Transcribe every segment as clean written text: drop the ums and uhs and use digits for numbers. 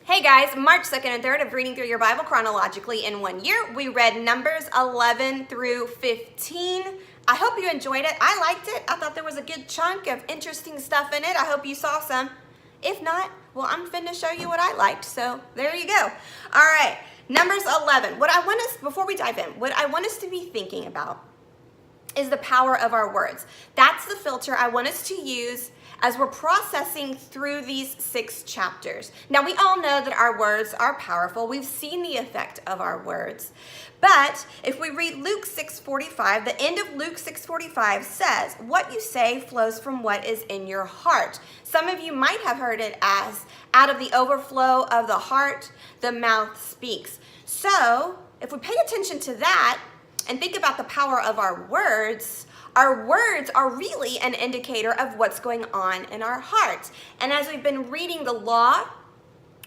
Hey guys, March 2nd and 3rd of reading through your Bible chronologically in 1 year. We read Numbers 11 through 15. I hope you enjoyed it. I liked it. I thought there was a good chunk of interesting stuff in it. I hope you saw some. If not, well, I'm finna show you what I liked, so there you go. All right, Numbers 11. Before we dive in, what I want us to be thinking about is the power of our words. That's the filter I want us to use as we're processing through these 6 chapters. Now, we all know that our words are powerful. We've seen the effect of our words. But if we read Luke 6:45, the end of Luke 6:45 says, "What you say flows from what is in your heart." Some of you might have heard it as, "Out of the overflow of the heart, the mouth speaks." So if we pay attention to that and think about the power of our words are really an indicator of what's going on in our hearts. And as we've been reading the law,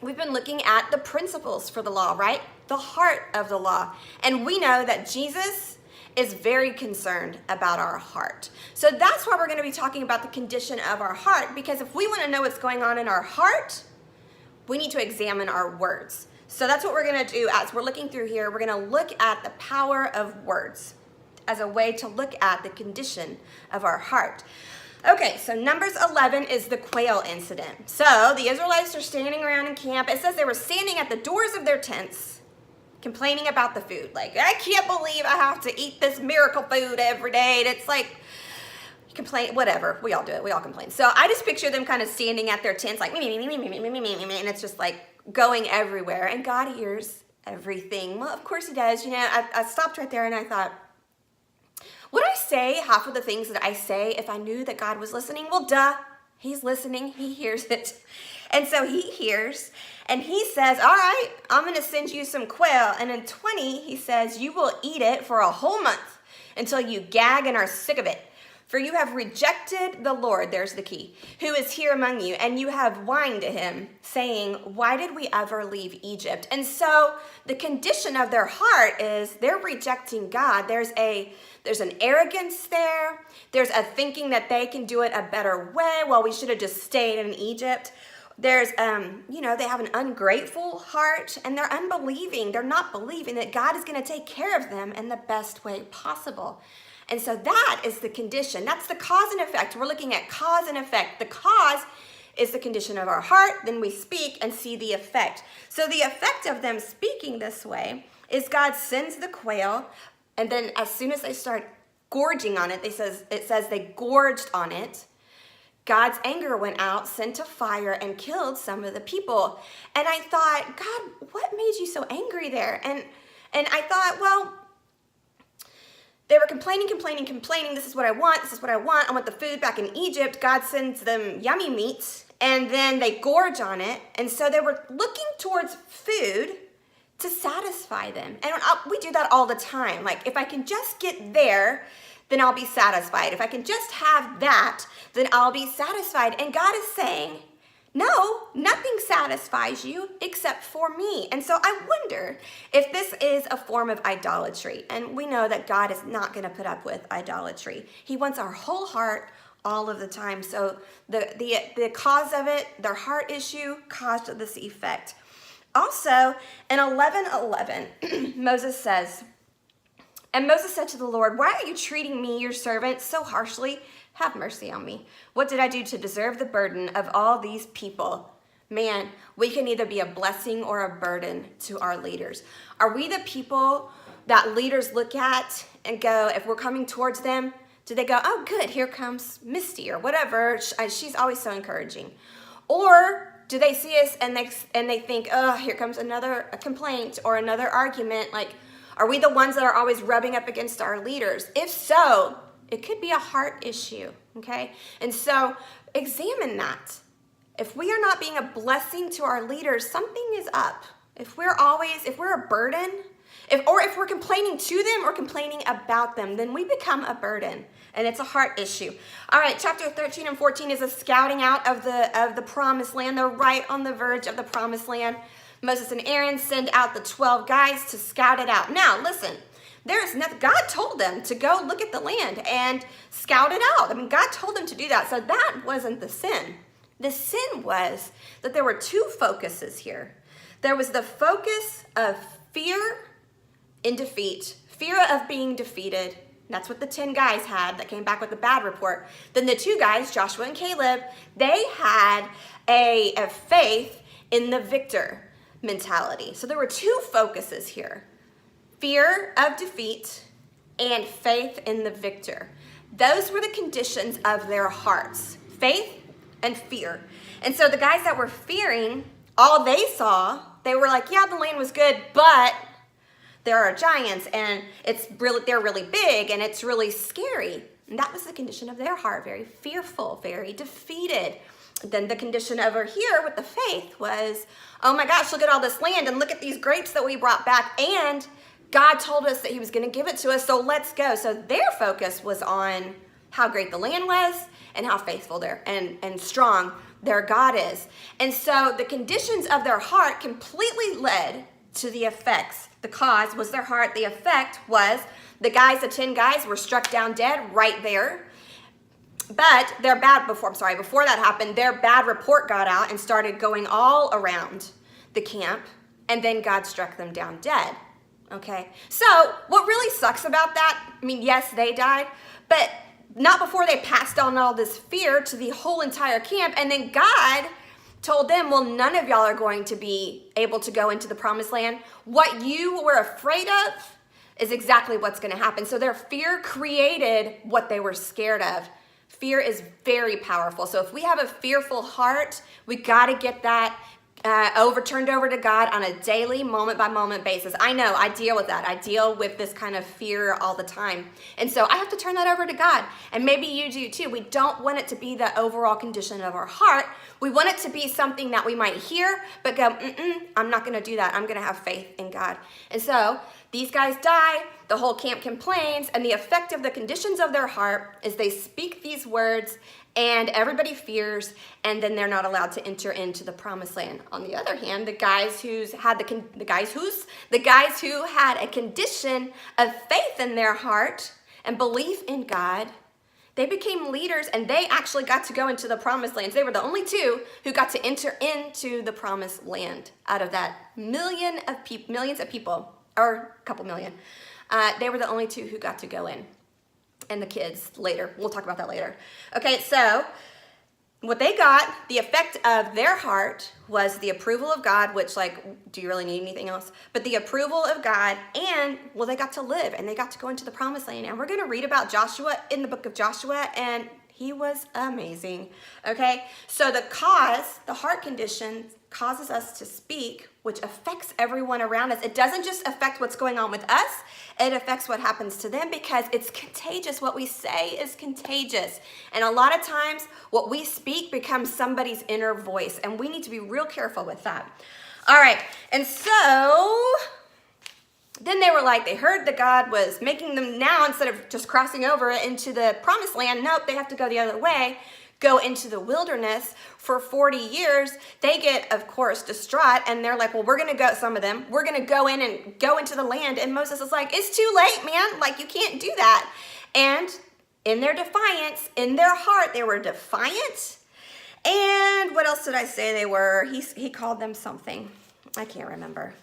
we've been looking at the principles for the law, right? The heart of the law. And we know that Jesus is very concerned about our heart. So that's why we're going to be talking about the condition of our heart, because if we want to know what's going on in our heart, we need to examine our words. So that's what we're going to do as we're looking through here. We're going to look at the power of words as a way to look at the condition of our heart. Okay, so Numbers 11 is the quail incident. So the Israelites are standing around in camp. It says they were standing at the doors of their tents, complaining about the food. Like, I can't believe I have to eat this miracle food every day. And it's like, complain, whatever. We all do it. We all complain. So I just picture them kind of standing at their tents like, and it's just like going everywhere. And God hears everything. Well, of course he does. You know, I stopped right there and I thought, would I say half of the things that I say if I knew that God was listening? Well, duh, he's listening, he hears it. And so he hears, and he says, all right, I'm gonna send you some quail. And in 20, he says, you will eat it for a whole month until you gag and are sick of it. For you have rejected the Lord, there's the key, who is here among you, and you have whined to him, saying, why did we ever leave Egypt? And so the condition of their heart is they're rejecting God. There's an arrogance there. There's a thinking that they can do it a better way. Well, we should have just stayed in Egypt. There's, they have an ungrateful heart, and they're unbelieving. They're not believing that God is going to take care of them in the best way possible. And so that is the condition. That's the cause and effect. We're looking at cause and effect. The cause is the condition of our heart. Then we speak and see the effect. So the effect of them speaking this way is God sends the quail, and then as soon as they start gorging on it, it says they gorged on it. God's anger went out, sent a fire, and killed some of the people. And I thought, God, what made you so angry there? And I thought, well, they were complaining. This is what I want. I want the food back in Egypt. God sends them yummy meat, and then they gorge on it. And so they were looking towards food to satisfy them. And we do that all the time. Like, if I can just get there, then I'll be satisfied. If I can just have that, then I'll be satisfied. And God is saying, no, nothing satisfies you except for me. And so I wonder if this is a form of idolatry. And we know that God is not going to put up with idolatry. He wants our whole heart all of the time. So the cause of it, their heart issue, caused this effect. Also, in 11:11, Moses says, and Moses said to the Lord, why are you treating me, your servant, so harshly? Have mercy on me. What did I do to deserve the burden of all these people? Man, we can either be a blessing or a burden to our leaders. Are we the people that leaders look at and go, if we're coming towards them, do they go, oh, good, here comes Misty or whatever. She's always so encouraging. Or do they see us and they think, oh, here comes another complaint or another argument? Like, are we the ones that are always rubbing up against our leaders? If so, it could be a heart issue, okay? And so examine that. If we are not being a blessing to our leaders, something is up. If we're a burden, if we're complaining to them or complaining about them, then we become a burden, and it's a heart issue. All right, chapter 13 and 14 is a scouting out of the promised land. They're right on the verge of the promised land. Moses and Aaron send out the 12 guys to scout it out. Now, listen. There is nothing. God told them to go look at the land and scout it out. I mean, God told them to do that. So that wasn't the sin. The sin was that there were 2 focuses here. There was the focus of fear in defeat, fear of being defeated. That's what the 10 guys had that came back with a bad report. Then the 2 guys, Joshua and Caleb, they had a faith in the victor mentality. So there were 2 focuses here: fear of defeat and faith in the victor. Those were the conditions of their hearts, faith and fear. And so the guys that were fearing, all they saw, they were like, yeah, the land was good, but there are giants and they're really big and it's really scary. And that was the condition of their heart, very fearful, very defeated. Then the condition over here with the faith was, oh my gosh, look at all this land and look at these grapes that we brought back, and God told us that he was going to give it to us, so let's go. So their focus was on how great the land was and how faithful and strong their God is. And so the conditions of their heart completely led to the effects. The cause was their heart. The effect was the 10 guys were struck down dead right there. But before that happened, their bad report got out and started going all around the camp, and then God struck them down dead. Okay, so what really sucks about that, I mean, yes, they died, but not before they passed on all this fear to the whole entire camp. And then God told them, well, none of y'all are going to be able to go into the promised land. What you were afraid of is exactly what's going to happen. So their fear created what they were scared of. Fear is very powerful. So if we have a fearful heart, we got to get that turned over to God on a daily, moment by moment basis. I know, I deal with that. I deal with this kind of fear all the time. And so I have to turn that over to God. And maybe you do too. We don't want it to be the overall condition of our heart. We want it to be something that we might hear, but go, I'm not going to do that. I'm going to have faith in God. And so these guys die. The whole camp complains. And the effect of the conditions of their heart is they speak these words, and everybody fears, and then they're not allowed to enter into the promised land. On the other hand, the guys who had a condition of faith in their heart and belief in God, they became leaders, and they actually got to go into the promised land. They were the only 2 who got to enter into the promised land out of that millions of people, or a couple million. They were the only 2 who got to go in. And the kids later. We'll talk about that later. Okay, so what they got, the effect of their heart was the approval of God, which, like, do you really need anything else? But the approval of God, and, well, they got to live, and they got to go into the promised land. And we're going to read about Joshua in the book of Joshua, and he was amazing. Okay, so the heart condition causes us to speak, which affects everyone around us. It doesn't just affect what's going on with us, it affects what happens to them, because it's contagious. What we say is contagious. And a lot of times what we speak becomes somebody's inner voice, and we need to be real careful with that. All right, and so then they were like, they heard that God was making them now, instead of just crossing over into the promised land, nope, they have to go the other way, go into the wilderness for 40 years. They get, of course, distraught, and they're like, well, we're going to go, some of them, we're going to go in and go into the land. And Moses is like, it's too late, man. Like, you can't do that. And in their defiance, in their heart, they were defiant. And what else did I say they were? He called them something. I can't remember.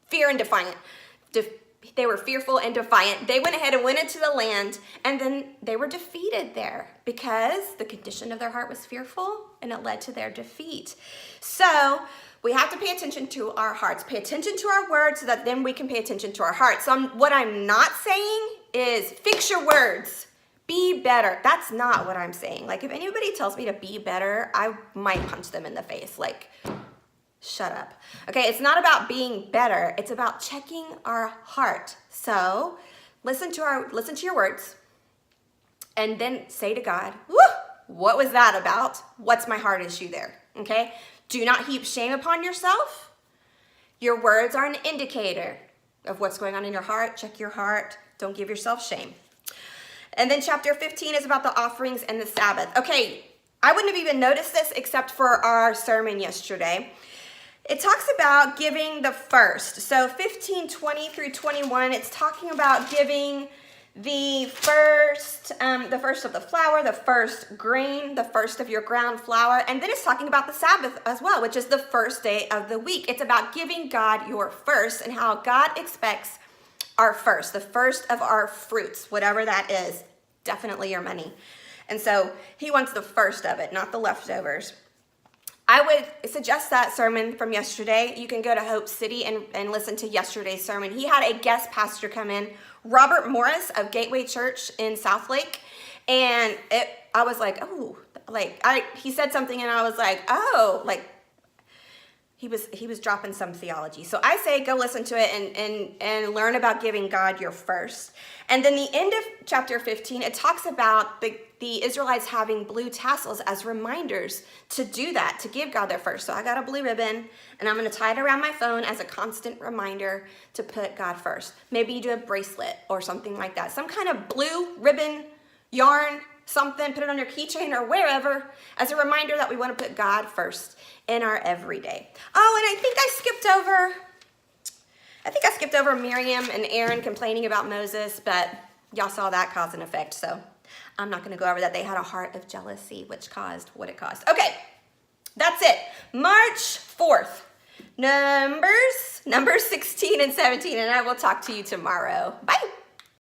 Fear and defiant. They were fearful and defiant. They went ahead and went into the land, and then they were defeated there because the condition of their heart was fearful, and it led to their defeat. So we have to pay attention to our hearts, pay attention to our words, so that then we can pay attention to our hearts. So what I'm not saying is fix your words, be better. That's not what I'm saying. Like, if anybody tells me to be better, I might punch them in the face. Like, shut up. Okay, it's not about being better. It's about checking our heart. So listen to your words, and then say to God, woo, what was that about? What's my heart issue there? Okay, do not heap shame upon yourself. Your words are an indicator of what's going on in your heart. Check your heart. Don't give yourself shame. And then chapter 15 is about the offerings and the Sabbath. Okay, I wouldn't have even noticed this except for our sermon yesterday. It talks about giving the first. So 15:20 through 21, it's talking about giving the first of the flour, the first grain, the first of your ground flour. And then it's talking about the Sabbath as well, which is the first day of the week. It's about giving God your first and how God expects our first, the first of our fruits, whatever that is, definitely your money. And so he wants the first of it, not the leftovers. I would suggest that sermon from yesterday. You can go to Hope City and listen to yesterday's sermon. He had a guest pastor come in, Robert Morris of Gateway Church in Southlake. And I was like, oh, he said something and I was like, oh, like he was dropping some theology. So I say go listen to it and learn about giving God your first. And then the end of chapter 15, it talks about the Israelites having blue tassels as reminders to do that, to give God their first. So I got a blue ribbon and I'm going to tie it around my phone as a constant reminder to put God first. Maybe you do a bracelet or something like that. Some kind of blue ribbon, yarn, something, put it on your keychain or wherever as a reminder that we want to put God first in our everyday. Oh, and I think I skipped over Miriam and Aaron complaining about Moses, but y'all saw that cause and effect, so I'm not going to go over that. They had a heart of jealousy, which caused what it caused. Okay, that's it. March 4th, Numbers 16 and 17, and I will talk to you tomorrow. Bye.